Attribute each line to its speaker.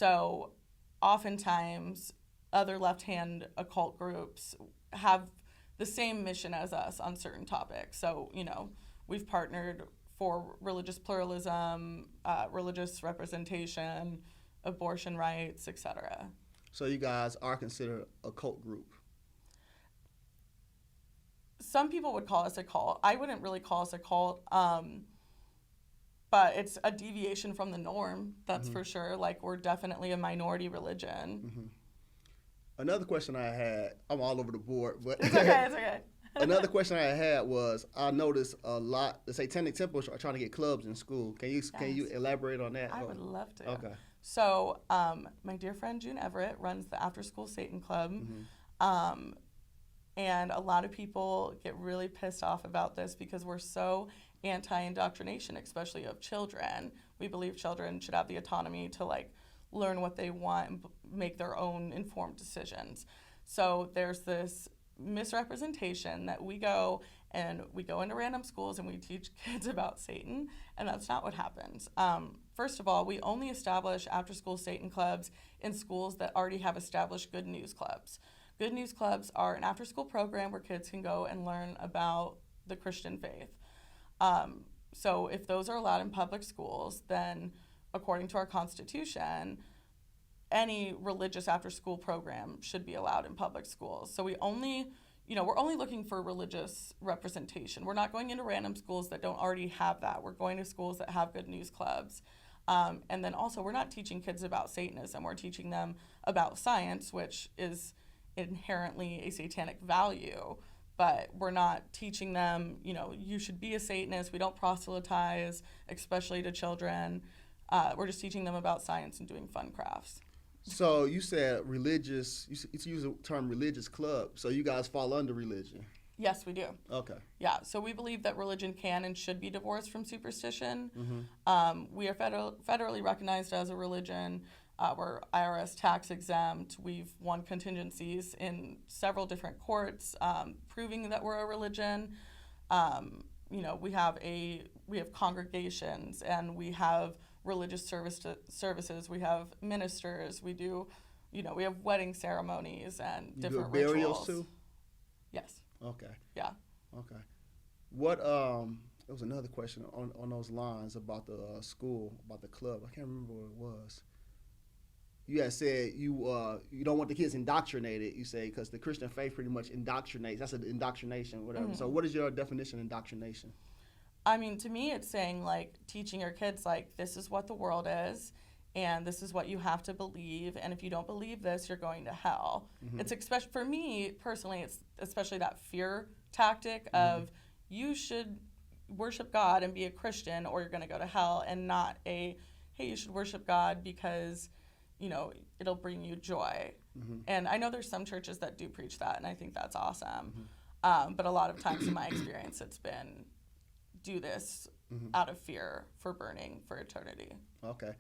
Speaker 1: So oftentimes other left-hand occult groups have the same mission as us on certain topics. So, we've partnered for religious pluralism, religious representation, abortion rights, etc.
Speaker 2: So you guys are considered a cult group.
Speaker 1: Some people would call us a cult. I wouldn't really call us a cult, but it's a deviation from the norm, that's for sure. Like, we're definitely a minority religion.
Speaker 2: Another question I had, I'm all over the board, but
Speaker 1: It's okay, it's okay.
Speaker 2: another question I had was, I noticed a lot, the Satanic Temple are trying to get clubs in school. Can you elaborate on that?
Speaker 1: I would love to.
Speaker 2: Okay.
Speaker 1: So, my dear friend June Everett runs the After School Satan Club. And a lot of people get really pissed off about this because we're so anti-indoctrination, especially of children. We believe children should have the autonomy to learn what they want and make their own informed decisions. So there's this misrepresentation that we go into random schools and we teach kids about Satan, and that's not what happens. First of all, we only establish after-school Satan clubs in schools that already have established good news clubs. Good news clubs are an after-school program where kids can go and learn about the Christian faith. So if those are allowed in public schools, then according to our Constitution, any religious after-school program should be allowed in public schools. So we're only looking for religious representation. We're not going into random schools that don't already have that. We're going to schools that have good news clubs. And then also, we're not teaching kids about Satanism. We're teaching them about science, which is inherently a satanic value, but we're not teaching them, you should be a Satanist. We don't proselytize, especially to children. We're just teaching them about science and doing fun crafts.
Speaker 2: So you said religious, you use the term religious club, so you guys fall under religion.
Speaker 1: Yes, we do.
Speaker 2: Okay.
Speaker 1: Yeah, so we believe that religion can and should be divorced from superstition. We are federally recognized as a religion. We're IRS tax exempt. We've won contingencies in several different courts, proving that we're a religion. We have congregations, and we have religious services. We have ministers. We do, we have wedding ceremonies and different
Speaker 2: burials
Speaker 1: rituals.
Speaker 2: Too?
Speaker 1: Yes.
Speaker 2: Okay.
Speaker 1: Yeah.
Speaker 2: Okay. What there was another question on those lines about the school, about the club. I can't remember what it was. You had said you don't want the kids indoctrinated, you say, because the Christian faith pretty much indoctrinates. That's an indoctrination, whatever. So what is your definition of indoctrination?
Speaker 1: I mean, to me, it's saying, teaching your kids, this is what the world is, and this is what you have to believe, and if you don't believe this, you're going to hell. It's especially, for me, personally, it's especially that fear tactic of you should worship God and be a Christian, or you're going to go to hell, and not hey, you should worship God because it'll bring you joy. And I know there's some churches that do preach that, and I think that's awesome. But a lot of times in my experience, it's been do this out of fear for burning for eternity.
Speaker 2: Okay.